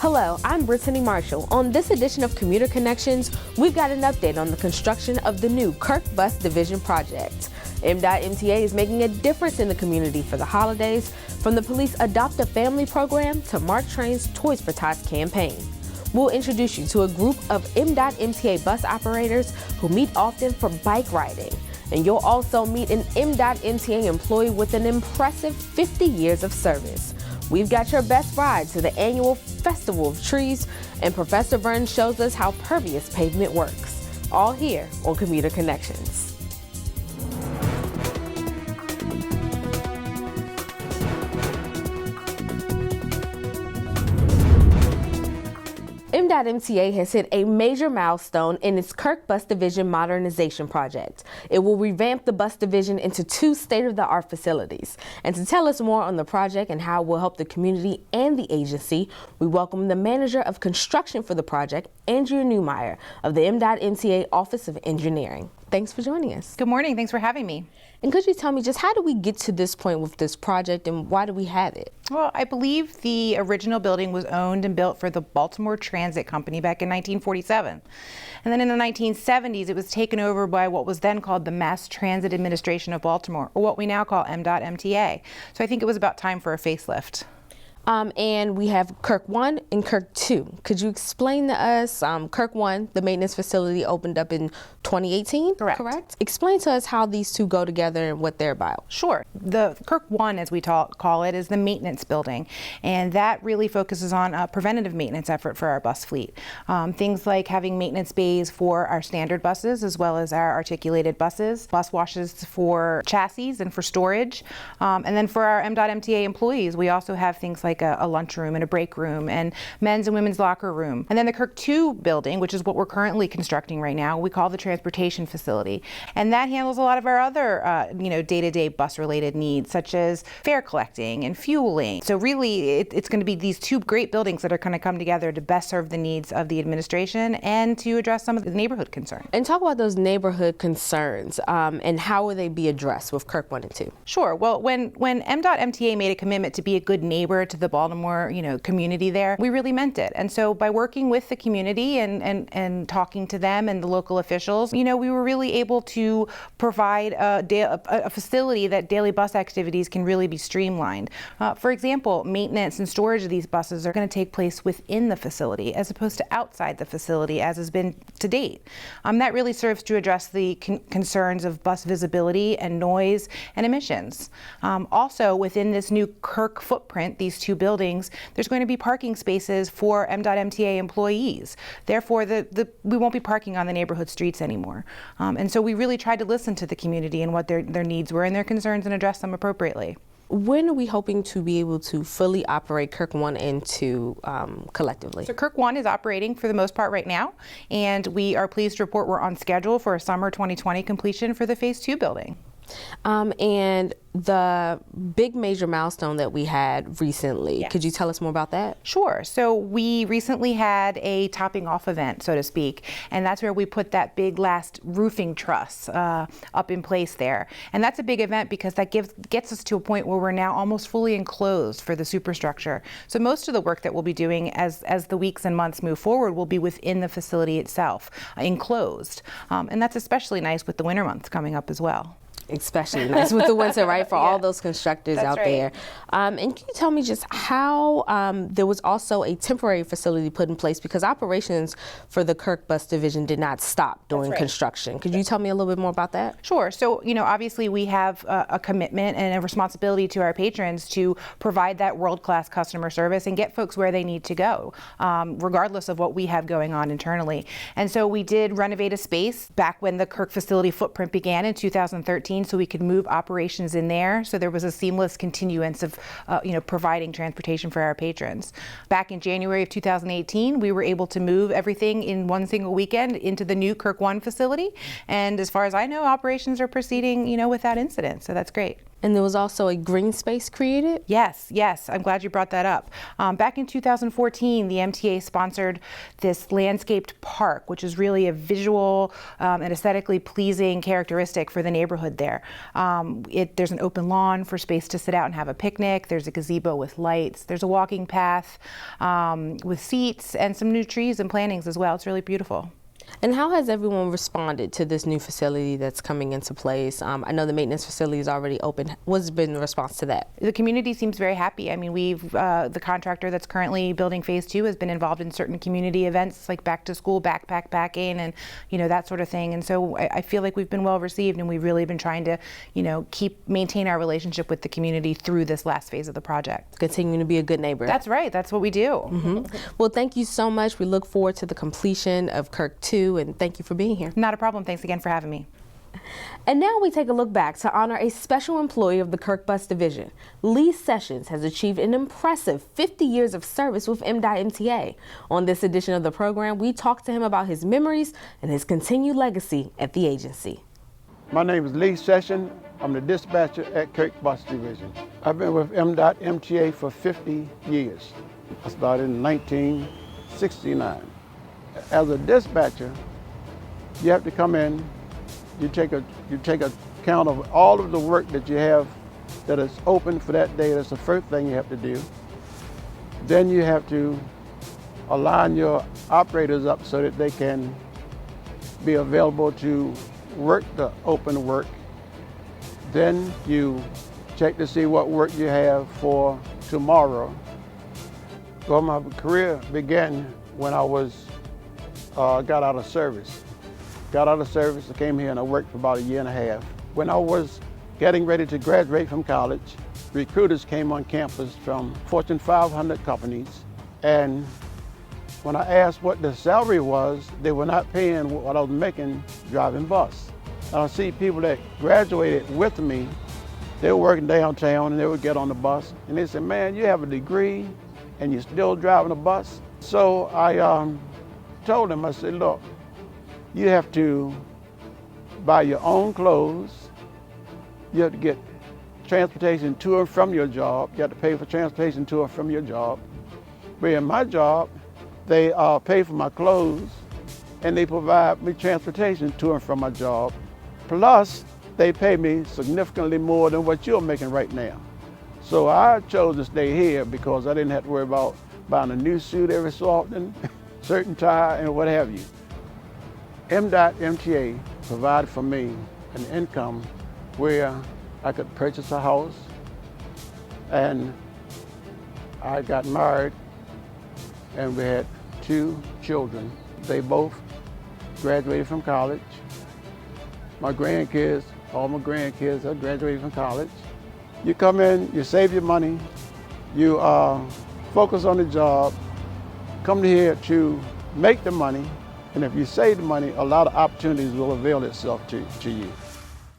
Hello, I'm Brittany Marshall. On this edition of Commuter Connections, we've got an update on the construction of the new Kirk Bus Division project. MDOT/MTA is making a difference in the community for the holidays, from the police Adopt a Family program to Mark Train's Toys for Tots campaign. We'll introduce you to a group of MDOT/MTA bus operators who meet often for bike riding. And you'll also meet an MDOT/MTA employee with an impressive 50 years of service. We've got your best ride to the annual Festival of Trees, and Professor Verne shows us how pervious pavement works. All here on Commuter Connections. MDOT/MTA has hit a major milestone in its Kirk Bus Division Modernization project. It will revamp the bus division into 2 state-of-the-art facilities. And to tell us more on the project and how it will help the community and the agency, we welcome the Manager of Construction for the project, Andrea Newmeyer of the MDOT/MTA Office of Engineering. Thanks for joining us. Good morning. Thanks for having me. And could you tell me just how did we get to this point with this project and why do we have it? Well, I believe the original building was owned and built for the Baltimore Transit Company back in 1947. And then in the 1970s, it was taken over by what was then called the Mass Transit Administration of Baltimore, or what we now call MDOT/MTA. So I think it was about time for a facelift. And we have Kirk 1 and Kirk 2. Could you explain to us, Kirk 1, the maintenance facility opened up in 2018? Correct? Explain to us how these two go together and what they're about. Sure. The Kirk 1, as we call it, is the maintenance building. And that really focuses on a preventative maintenance effort for our bus fleet. Things like having maintenance bays for our standard buses as well as our articulated buses, bus washes for chassis and for storage. And then for our MDOT/MTA employees, we also have things like a lunchroom and a break room and men's and women's locker room. And then the Kirk 2 building, which is what we're currently constructing right now, we call the transportation facility. And that handles a lot of our other day-to-day bus-related needs, such as fare collecting and fueling. So really, it's going to be these 2 great buildings that are going to come together to best serve the needs of the administration and to address some of the neighborhood concerns. And talk about those neighborhood concerns and how will they be addressed with Kirk 1 and 2? Sure. Well, when MDOT/MTA made a commitment to be a good neighbor to the Baltimore, community there, we really meant it. And so by working with the community and talking to them and the local officials, we were really able to provide a facility that daily bus activities can really be streamlined. For example, maintenance and storage of these buses are going to take place within the facility as opposed to outside the facility as has been to date. That really serves to address the concerns of bus visibility and noise and emissions. Also, within this new Kirk footprint, these 2 buildings, there's going to be parking spaces for MDOT/MTA employees. Therefore, we won't be parking on the neighborhood streets anymore. And so we really tried to listen to the community and what their needs were and their concerns and address them appropriately. When are we hoping to be able to fully operate Kirk 1 and 2 collectively? So Kirk 1 is operating for the most part right now, and we are pleased to report we're on schedule for a summer 2020 completion for the Phase 2 building. And the big major milestone that we had recently, Yes. Could you tell us more about that? Sure. So we recently had a topping off event, so to speak, and that's where we put that big last roofing truss up in place there. And that's a big event because that gets us to a point where we're now almost fully enclosed for the superstructure. So most of the work that we'll be doing as the weeks and months move forward will be within the facility itself, enclosed. And that's especially nice with the winter months coming up as well. Especially nice with the winter, right? For all those constructors That's out right. there. And can you tell me just how there was also a temporary facility put in place because operations for the Kirk Bus Division did not stop during right. construction. Could you tell me a little bit more about that? Sure. So, obviously we have a commitment and a responsibility to our patrons to provide that world-class customer service and get folks where they need to go, regardless of what we have going on internally. And so we did renovate a space back when the Kirk facility footprint began in 2013. So we could move operations in there. So there was a seamless continuance of, providing transportation for our patrons. Back in January of 2018, we were able to move everything in one single weekend into the new Kirk 1 facility. And as far as I know, operations are proceeding, without incident. So that's great. And there was also a green space created? Yes, I'm glad you brought that up. Back in 2014, the MTA sponsored this landscaped park, which is really a visual and aesthetically pleasing characteristic for the neighborhood there. There's an open lawn for space to sit out and have a picnic. There's a gazebo with lights. There's a walking path with seats and some new trees and plantings as well. It's really beautiful. And how has everyone responded to this new facility that's coming into place? I know the maintenance facility is already open. What's been the response to that? The community seems very happy. I mean, the contractor that's currently building phase 2 has been involved in certain community events like back to school, backpack packing, and that sort of thing. And so I feel like we've been well received, and we've really been trying to, maintain our relationship with the community through this last phase of the project. Continuing to be a good neighbor. That's right. That's what we do. Mm-hmm. Well, thank you so much. We look forward to the completion of Kirk 2, and thank you for being here. Not a problem. Thanks again for having me. And now we take a look back to honor a special employee of the Kirk Bus Division. Lee Sessions has achieved an impressive 50 years of service with MDOT-MTA. On this edition of the program, we talked to him about his memories and his continued legacy at the agency. My name is Lee Sessions. I'm the dispatcher at Kirk Bus Division. I've been with MDOT-MTA for 50 years. I started in 1969. As a dispatcher, you have to come in, you take account of all of the work that you have that is open for that day. That's the first thing you have to do. Then you have to align your operators up so that they can be available to work the open work. Then you check to see what work you have for tomorrow. Well, my career began when I got out of service. I came here and I worked for about a year and a half. When I was getting ready to graduate from college, recruiters came on campus from Fortune 500 companies, and when I asked what the salary was, they were not paying what I was making driving bus. And I see people that graduated with me, they were working downtown and they would get on the bus and they said, "Man, you have a degree and you're still driving a bus?" So I told them, I said, "Look, you have to buy your own clothes. You have to get transportation to and from your job. You have to pay for transportation to and from your job. But in my job, they pay for my clothes and they provide me transportation to and from my job. Plus, they pay me significantly more than what you're making right now." So I chose to stay here because I didn't have to worry about buying a new suit every so often, certain tie and what have you. MDOT-MTA provided for me an income where I could purchase a house, and I got married and we had 2 children. They both graduated from college. All my grandkids have graduated from college. You come in, you save your money, you focus on the job, come here to make the money, and if you save the money, a lot of opportunities will avail itself to you.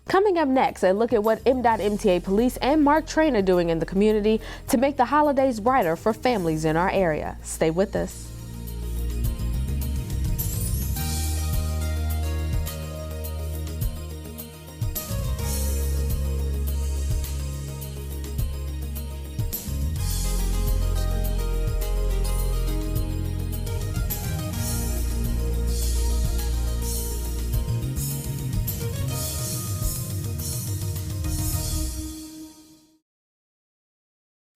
Coming up next, a look at what MDOT-MTA Police and Mark Train are doing in the community to make the holidays brighter for families in our area. Stay with us.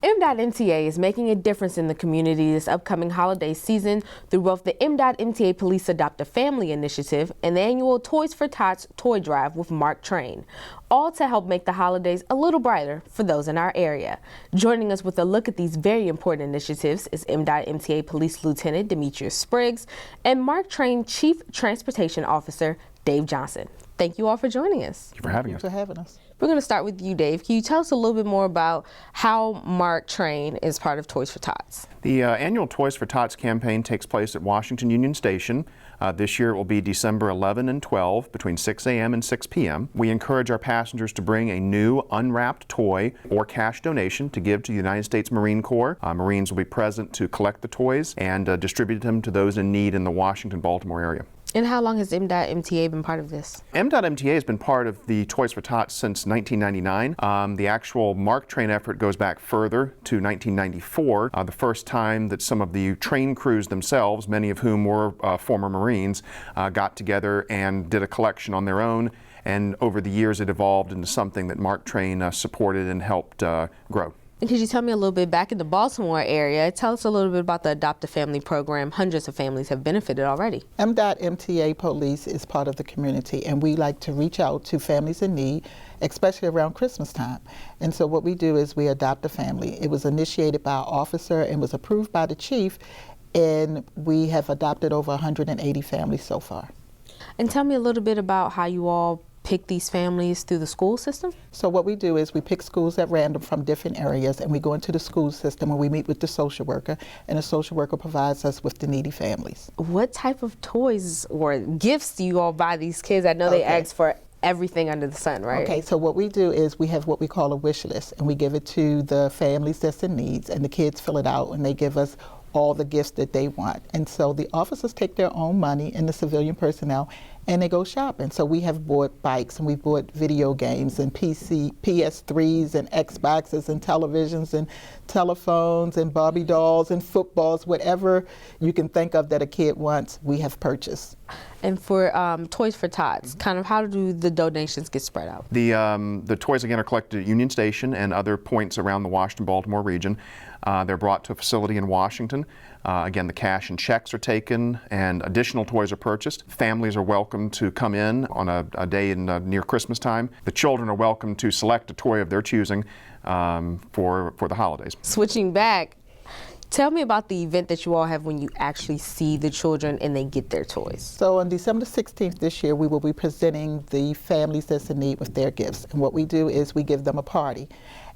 MDOT-MTA is making a difference in the community this upcoming holiday season through both the MDOT-MTA Police Adopt a Family initiative and the annual Toys for Tots toy drive with Mark Train, all to help make the holidays a little brighter for those in our area. Joining us with a look at these very important initiatives is MDOT-MTA Police Lieutenant Demetrius Spriggs and Mark Train Chief Transportation Officer Dave Johnson. Thank you all for joining us. Thank you for having us. Thanks for having us. We're going to start with you, Dave. Can you tell us a little bit more about how Mark Train is part of Toys for Tots? The annual Toys for Tots campaign takes place at Washington Union Station. This year it will be December 11 and 12 between 6 a.m. and 6 p.m. We encourage our passengers to bring a new unwrapped toy or cash donation to give to the United States Marine Corps. Marines will be present to collect the toys and distribute them to those in need in the Washington-Baltimore area. And how long has M.MTA been part of this? M.MTA has been part of the Toys for Tots since 1999. The actual Mark Train effort goes back further to 1994, the first time that some of the train crews themselves, many of whom were former Marines, got together and did a collection on their own. And over the years it evolved into something that Mark Train supported and helped grow. And could you tell me a little bit, back in the Baltimore area, tell us a little bit about the Adopt a Family program. Hundreds of families have benefited already. M.MTA Police is part of the community, and we like to reach out to families in need, especially around Christmas time. And so what we do is we adopt a family. It was initiated by our officer and was approved by the chief, and we have adopted over 180 families so far. And tell me a little bit about how you all pick these families through the school system? So what we do is we pick schools at random from different areas, and we go into the school system and we meet with the social worker, and the social worker provides us with the needy families. What type of toys or gifts do you all buy these kids? I know they ask for everything under the sun, right? Okay, so what we do is we have what we call a wish list, and we give it to the families that's in needs, and the kids fill it out and they give us all the gifts that they want. And so the officers take their own money and the civilian personnel and they go shopping. So we have bought bikes and we've bought video games and PS3s and Xboxes and televisions and telephones and Barbie dolls and footballs, whatever you can think of that a kid wants, we have purchased. And for Toys for Tots, kind of how do the donations get spread out? The toys again are collected at Union Station and other points around the Washington-Baltimore region. They're brought to a facility in Washington. Again, the cash and checks are taken and additional toys are purchased. Families are welcome to come in on a day in near Christmas time. The children are welcome to select a toy of their choosing for the holidays. Switching back, tell me about the event that you all have when you actually see the children and they get their toys. So on December 16th this year, we will be presenting the families that's in need with their gifts. And what we do is we give them a party.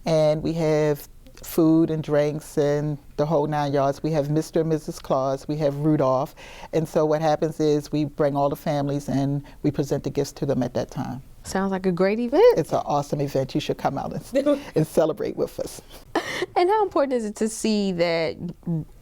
And we have food and drinks and the whole 9 yards. We have Mr. and Mrs. Claus, we have Rudolph. And so what happens is we bring all the families and we present the gifts to them at that time. Sounds like a great event. It's an awesome event. You should come out and celebrate with us. And how important is it to see that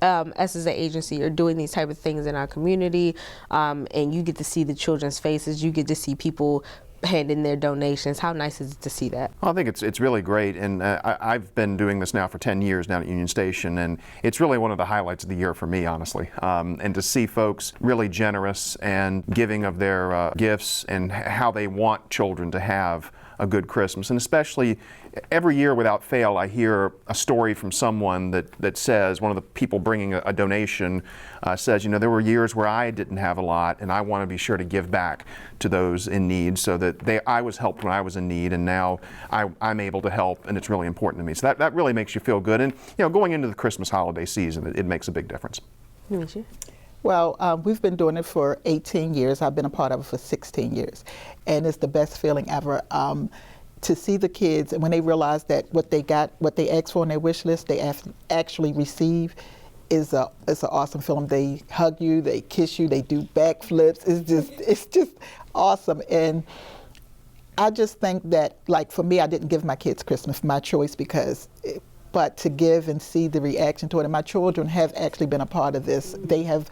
us as an agency are doing these type of things in our community, and you get to see the children's faces, you get to see people hand in their donations? How nice is it to see that? Well, I think it's really great, and I've been doing this now for 10 years down at Union Station, and it's really one of the highlights of the year for me, honestly. And to see folks really generous and giving of their gifts and how they want children to have a good Christmas. And especially every year without fail, I hear a story from someone that says, one of the people bringing a donation says, you know, there were years where I didn't have a lot and I want to be sure to give back to those in need, so that I was helped when I was in need, and now I'm able to help, and it's really important to me. So that really makes you feel good. And you know, going into the Christmas holiday season, it makes a big difference. Well, we've been doing it for 18 years. I've been a part of it for 16 years. And it's the best feeling ever to see the kids, and when they realize that what they asked for on their wish list, they actually receive, it's an awesome feeling. They hug you, they kiss you, they do backflips. It's just awesome. And I just think that, like, for me, I didn't give my kids Christmas, my choice, but to give and see the reaction to it. And my children have actually been a part of this. They have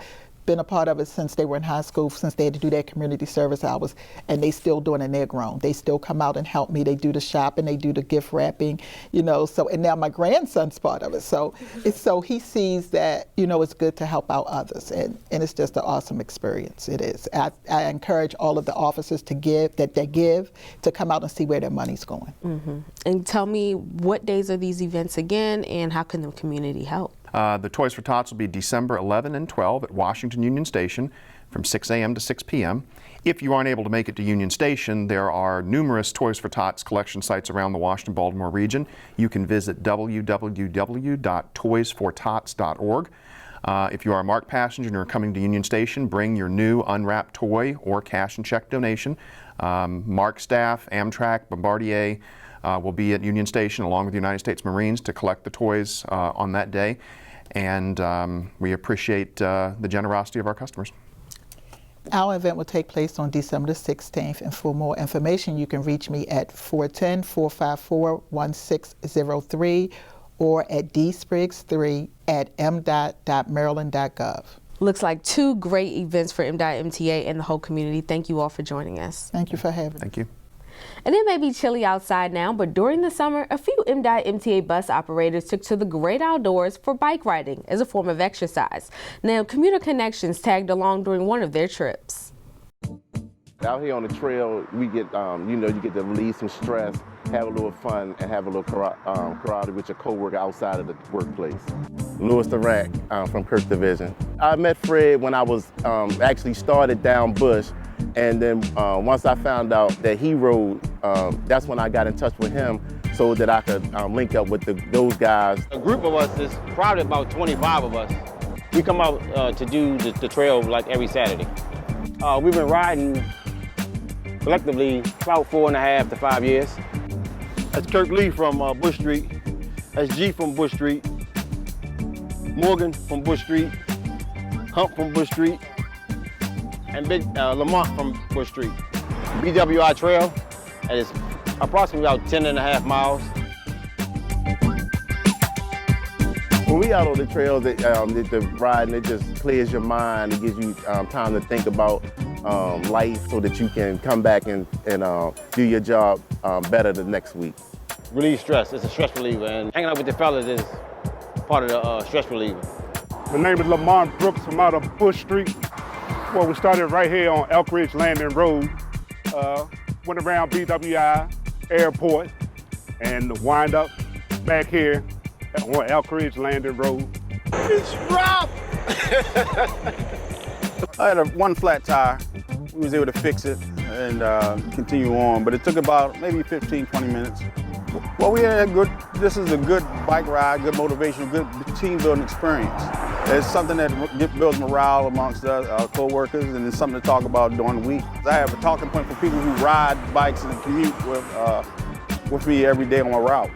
been a part of it since they were in high school, since they had to do their community service hours, and they still doing it, and they're grown. They still come out and help me. They do the shopping, they do the gift wrapping, you know, so, and now my grandson's part of it. So he sees that, you know, it's good to help out others, and it's just an awesome experience. It is. I encourage all of the officers to give, to come out and see where their money's going. Mm-hmm. And tell me, what days are these events again, and how can the community help? The Toys for Tots will be December 11 and 12 at Washington Union Station from 6 a.m. to 6 p.m. If you aren't able to make it to Union Station, there are numerous Toys for Tots collection sites around the Washington-Baltimore region. You can visit www.toysfortots.org. If you are a marked passenger and you're coming to Union Station, bring your new unwrapped toy or cash and check donation. Mark staff, Amtrak, Bombardier, will be at Union Station along with the United States Marines to collect the toys on that day, and we appreciate the generosity of our customers. Our event will take place on December the 16th, and for more information you can reach me at 410-454-1603 or at dspriggs3@m.maryland.gov. Looks like two great events for MDOT/MTA and the whole community. Thank you all for joining us. Thank you for having me. Thank you. And it may be chilly outside now, but during the summer, a few MDOT/MTA bus operators took to the great outdoors for bike riding as a form of exercise. Now, Commuter Connections tagged along during one of their trips. Out here on the trail, we get, you get to relieve some stress, have a little fun, and have a little camaraderie with your coworker outside of the workplace. Louis Durant from Kirk Division. I met Fred when I was actually started down Bush, and then once I found out that he rode, that's when I got in touch with him so that I could link up with those guys. A group of us is probably about 25 of us. We come out to do the trail like every Saturday. We've been riding collectively about 4.5 to 5 years. That's Kirk Lee from Bush Street. That's G from Bush Street. Morgan from Bush Street. Hump from Bush Street. And Big Lamont from Bush Street. BWI Trail, and it's approximately about 10.5 miles. When we out on the trails, the riding, it just clears your mind. It gives you time to think about life so that you can come back and do your job better the next week. Relieve stress, it's a stress reliever, and hanging out with the fellas is part of the stress reliever. My name is Lamont Brooks from out of Bush Street. Well, we started right here on Elk Ridge Landing Road, went around BWI Airport, and wind up back here on Elk Ridge Landing Road. It's rough! I had one flat tire. We was able to fix it and continue on, but it took about maybe 15, 20 minutes. Well, this is a good bike ride, good motivation, good team building experience. It's something that builds morale amongst our co-workers, and it's something to talk about during the week. I have a talking point for people who ride bikes and commute with me every day on my route.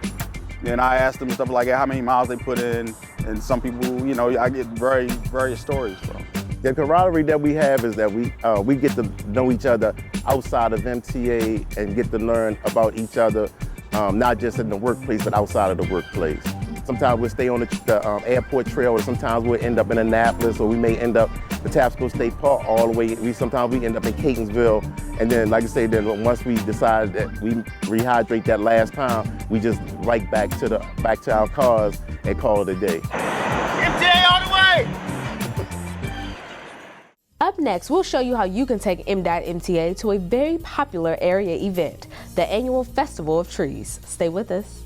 And I ask them stuff like how many miles they put in, and some people, I get various stories from. The camaraderie that we have is that we get to know each other outside of MTA and get to learn about each other, not just in the workplace, but outside of the workplace. Sometimes we'll stay on the airport trail, or sometimes we'll end up in Annapolis, or we may end up the Tapsco State Park all the way. Sometimes we end up in Catonsville, and then, like I say, then once we decide that we rehydrate that last pound, we just right back to our cars and call it a day. MTA all the way! Up next, we'll show you how you can take MDOT/MTA to a very popular area event, the annual Festival of Trees. Stay with us.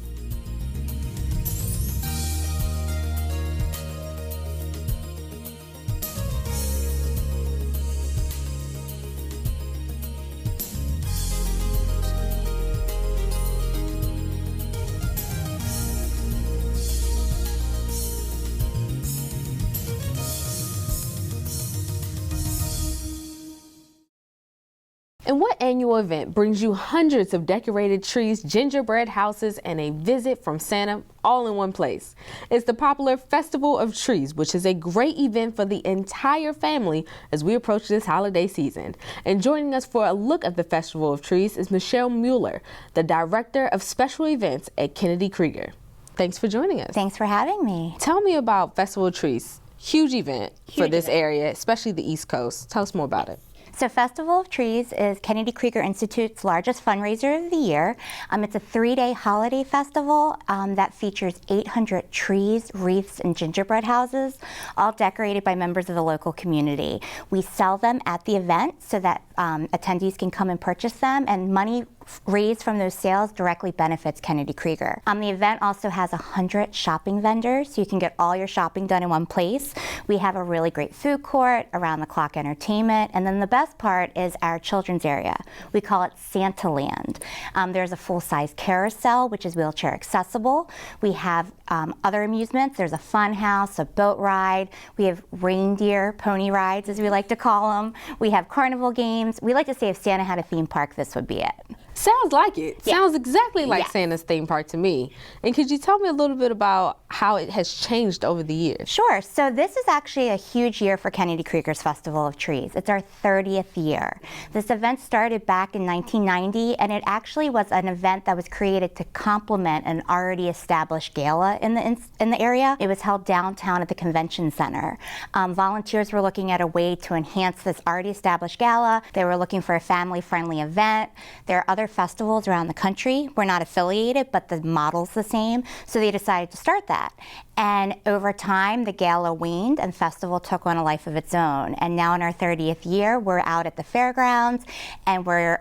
And what annual event brings you hundreds of decorated trees, gingerbread houses, and a visit from Santa all in one place? It's the popular Festival of Trees, which is a great event for the entire family as we approach this holiday season. And joining us for a look at the Festival of Trees is Michelle Mueller, the Director of Special Events at Kennedy Krieger. Thanks for joining us. Thanks for having me. Tell me about Festival of Trees. Huge event for this area, especially the East Coast. Tell us more about it. So Festival of Trees is Kennedy Krieger Institute's largest fundraiser of the year. It's a 3-day holiday festival that features 800 trees, wreaths, and gingerbread houses, all decorated by members of the local community. We sell them at the event so that attendees can come and purchase them, and money raised from those sales directly benefits Kennedy Krieger. The event also has 100 shopping vendors, so you can get all your shopping done in one place. We have a really great food court, around-the-clock entertainment, and then the best part is our children's area. We call it Santa Land. There's a full-size carousel, which is wheelchair accessible. We have other amusements. There's a fun house, a boat ride. We have reindeer pony rides, as we like to call them. We have carnival games. We like to say if Santa had a theme park, this would be it. Sounds like it. Yeah. Sounds exactly like Yes. Santa's theme park to me. And could you tell me a little bit about how it has changed over the years? Sure. So this is actually a huge year for Kennedy Krieger's Festival of Trees. It's our 30th year. This event started back in 1990, and it actually was an event that was created to complement an already established gala in the area. It was held downtown at the convention center. Volunteers were looking at a way to enhance this already established gala. They were looking for a family-friendly event. There are other festivals around the country. We're not affiliated, but the model's the same. So they decided to start that. And over time, the gala waned and festival took on a life of its own. And now in our 30th year, we're out at the fairgrounds, and we're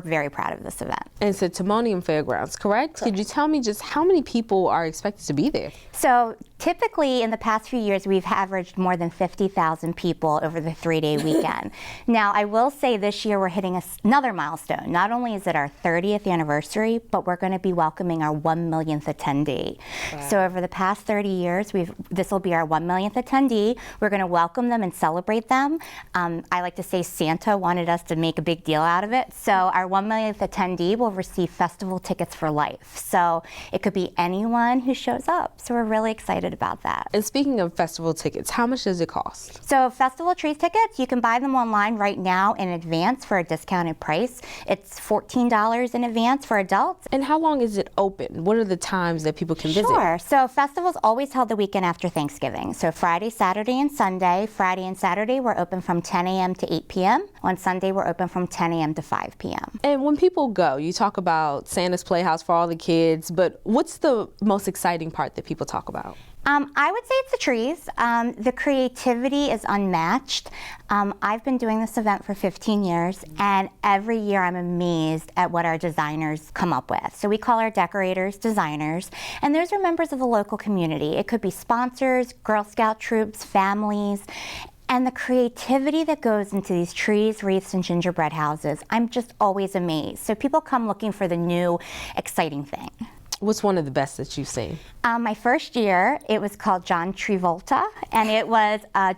very proud of this event. And it's at Timonium Fairgrounds, correct? Could you tell me just how many people are expected to be there? So typically in the past few years, we've averaged more than 50,000 people over the 3-day weekend. Now, I will say this year we're hitting another milestone. Not only is it our 30th anniversary, but we're going to be welcoming our 1 millionth attendee. Wow. So over the past 30 years, this will be our 1 millionth attendee. We're going to welcome them and celebrate them. I like to say Santa wanted us to make a big deal out of it. So our 1 millionth attendee will receive festival tickets for life. So it could be anyone who shows up. So we're really excited about that. And speaking of festival tickets, how much does it cost? So Festival Trees tickets, you can buy them online right now in advance for a discounted price. It's $14 in advance for adults. And how long is it open? What are the times that people can visit? Sure. So festival's always held the weekend after Thanksgiving. So Friday, Saturday, and Sunday. Friday and Saturday we're open from 10 a.m. to 8 p.m. On Sunday we're open from 10 a.m. to 5 p.m. And when people go, you talk about Santa's Playhouse for all the kids, but what's the most exciting part that people talk about? I would say it's the trees. The creativity is unmatched. I've been doing this event for 15 years, and every year I'm amazed at what our designers come up with. So we call our decorators designers, and those are members of the local community. It could be sponsors, Girl Scout troops, families. And the creativity that goes into these trees, wreaths, and gingerbread houses, I'm just always amazed. So people come looking for the new, exciting thing. What's one of the best that you've seen? My first year, it was called John Travolta, and it was a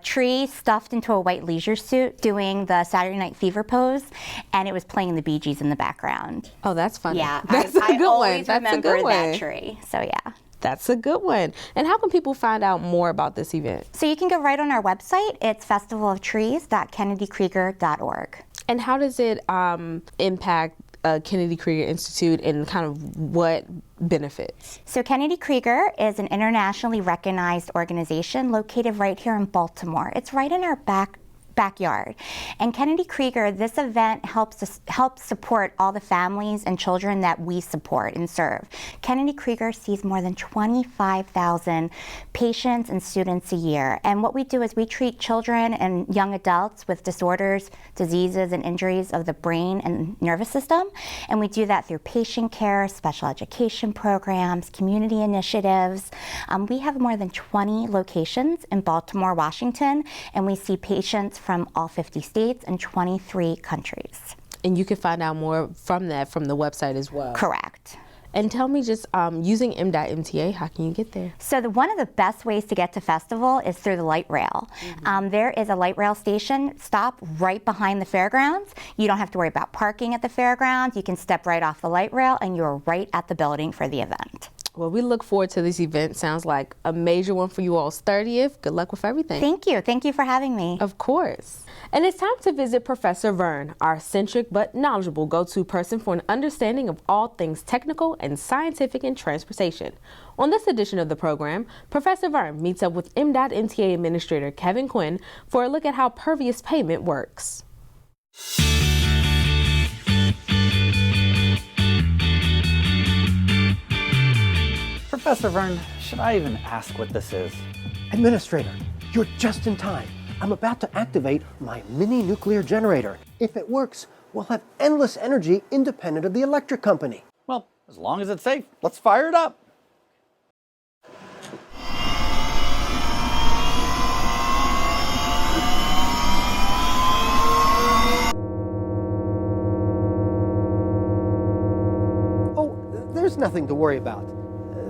tree stuffed into a white leisure suit doing the Saturday Night Fever pose, and it was playing the Bee Gees in the background. Oh, that's funny. Yeah, that's a good one. I always That's a remember good one. that tree, so yeah. That's a good one. And how can people find out more about this event? So you can go right on our website. It's festivalofTrees.kennedykrieger.org. And how does it impact Kennedy Krieger Institute and kind of what benefits? So Kennedy Krieger is an internationally recognized organization located right here in Baltimore. It's right in our backyard. And Kennedy Krieger, this event helps support all the families and children that we support and serve. Kennedy Krieger sees more than 25,000 patients and students a year. And what we do is we treat children and young adults with disorders, diseases, and injuries of the brain and nervous system. And we do that through patient care, special education programs, community initiatives. We have more than 20 locations in Baltimore, Washington, and we see patients from all 50 states and 23 countries. And you can find out more from that from the website as well. Correct. And tell me just using M.MTA, how can you get there? So one of the best ways to get to festival is through the light rail. There is a light rail station stop right behind the fairgrounds. You don't have to worry about parking at the fairgrounds. You can step right off the light rail and you're right at the building for the event. Well, we look forward to this event. Sounds like a major one for you all's 30th. Good luck with everything. Thank you. Thank you for having me. Of course. And it's time to visit Professor Verne, our eccentric but knowledgeable go-to person for an understanding of all things technical and scientific in transportation. On this edition of the program, Professor Verne meets up with M.MTA Administrator Kevin Quinn for a look at how pervious pavement works. Professor Verne, should I even ask what this is? Administrator, you're just in time. I'm about to activate my mini nuclear generator. If it works, we'll have endless energy independent of the electric company. Well, as long as it's safe, let's fire it up. Oh, there's nothing to worry about.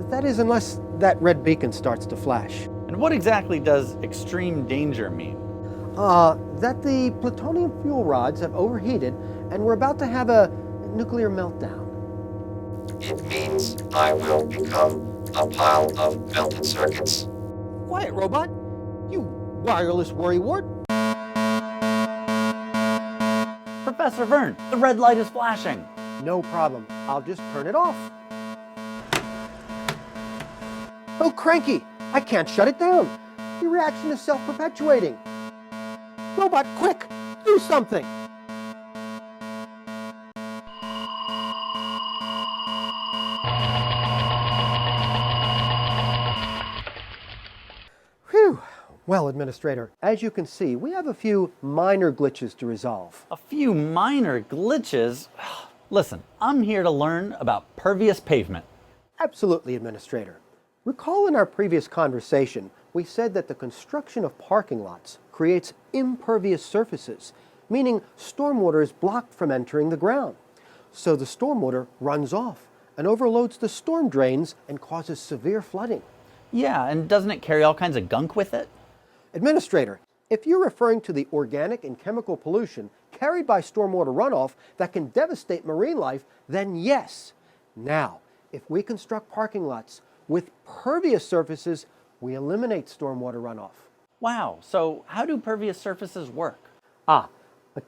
That is, unless that red beacon starts to flash. And what exactly does extreme danger mean? That the plutonium fuel rods have overheated and we're about to have a nuclear meltdown. It means I will become a pile of melted circuits. Quiet, robot. You wireless worrywart. Professor Verne, the red light is flashing. No problem. I'll just turn it off. Oh, cranky! I can't shut it down. The reaction is self-perpetuating. Robot, quick! Do something! Phew! Well, Administrator, as you can see, we have a few minor glitches to resolve. A few minor glitches? Listen, I'm here to learn about pervious pavement. Absolutely, Administrator. Recall in our previous conversation, we said that the construction of parking lots creates impervious surfaces, meaning stormwater is blocked from entering the ground. So the stormwater runs off and overloads the storm drains and causes severe flooding. Yeah, and doesn't it carry all kinds of gunk with it? Administrator, if you're referring to the organic and chemical pollution carried by stormwater runoff that can devastate marine life, then yes. Now, if we construct parking lots with pervious surfaces, we eliminate stormwater runoff. Wow, so how do pervious surfaces work? A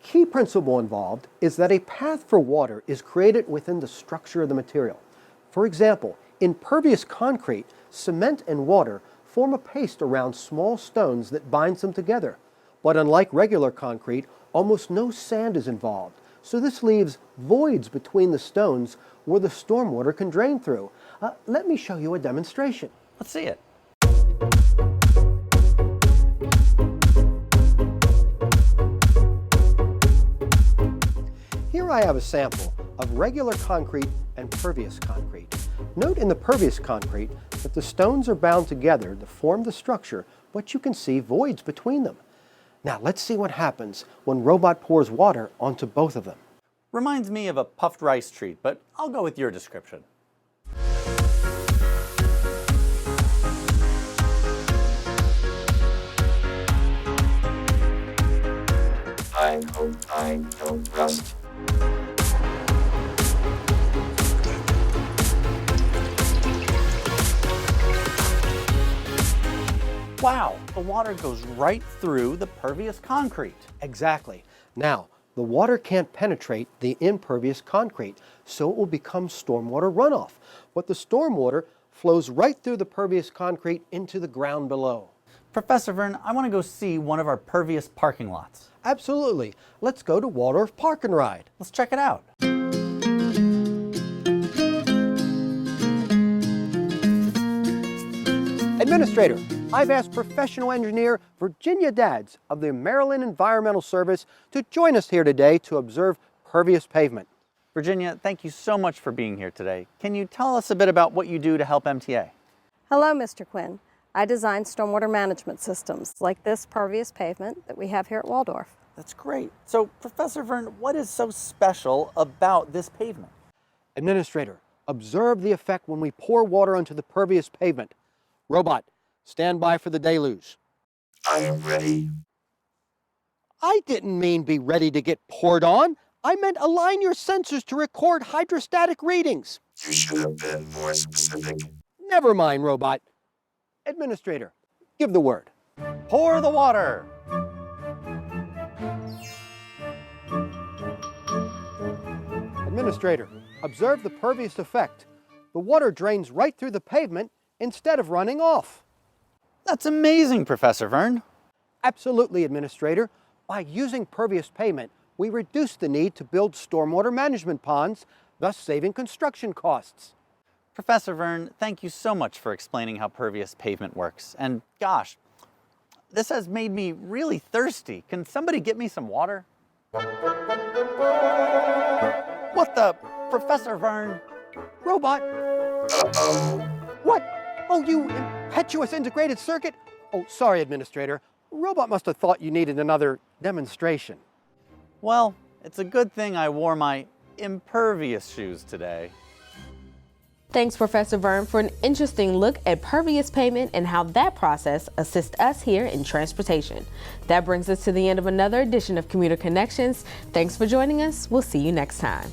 key principle involved is that a path for water is created within the structure of the material. For example, in pervious concrete, cement and water form a paste around small stones that binds them together. But unlike regular concrete, almost no sand is involved. So this leaves voids between the stones where the stormwater can drain through. Let me show you a demonstration. Let's see it. Here I have a sample of regular concrete and pervious concrete. Note in the pervious concrete that the stones are bound together to form the structure, but you can see voids between them. Now let's see what happens when Robot pours water onto both of them. Reminds me of a puffed rice treat, but I'll go with your description. I hope I don't rust. Wow, the water goes right through the pervious concrete. Exactly. Now, the water can't penetrate the impervious concrete, so it will become stormwater runoff. But the stormwater flows right through the pervious concrete into the ground below. Professor Verne, I want to go see one of our pervious parking lots. Absolutely. Let's go to Waldorf Park and Ride. Let's check it out. Administrator, I've asked professional engineer Virginia Dadds of the Maryland Environmental Service to join us here today to observe pervious pavement. Virginia, thank you so much for being here today. Can you tell us a bit about what you do to help MTA? Hello, Mr. Quinn. I design stormwater management systems like this pervious pavement that we have here at Waldorf. That's great. So, Professor Verne, what is so special about this pavement? Administrator, observe the effect when we pour water onto the pervious pavement. Robot, stand by for the deluge. I am ready. I didn't mean be ready to get poured on. I meant align your sensors to record hydrostatic readings. You should have been more specific. Never mind, Robot. Administrator, give the word. Pour the water. Administrator, observe the pervious effect. The water drains right through the pavement instead of running off. That's amazing, Professor Verne. Absolutely, Administrator. By using pervious pavement, we reduce the need to build stormwater management ponds, thus saving construction costs. Professor Verne, thank you so much for explaining how pervious pavement works. And gosh, this has made me really thirsty. Can somebody get me some water? What the? Professor Verne? Robot? Uh-oh. What? Oh, you impetuous integrated circuit? Oh, sorry, Administrator. Robot must have thought you needed another demonstration. Well, it's a good thing I wore my impervious shoes today. Thanks, Professor Verne, for an interesting look at pervious pavement and how that process assists us here in transportation. That brings us to the end of another edition of Commuter Connections. Thanks for joining us. We'll see you next time.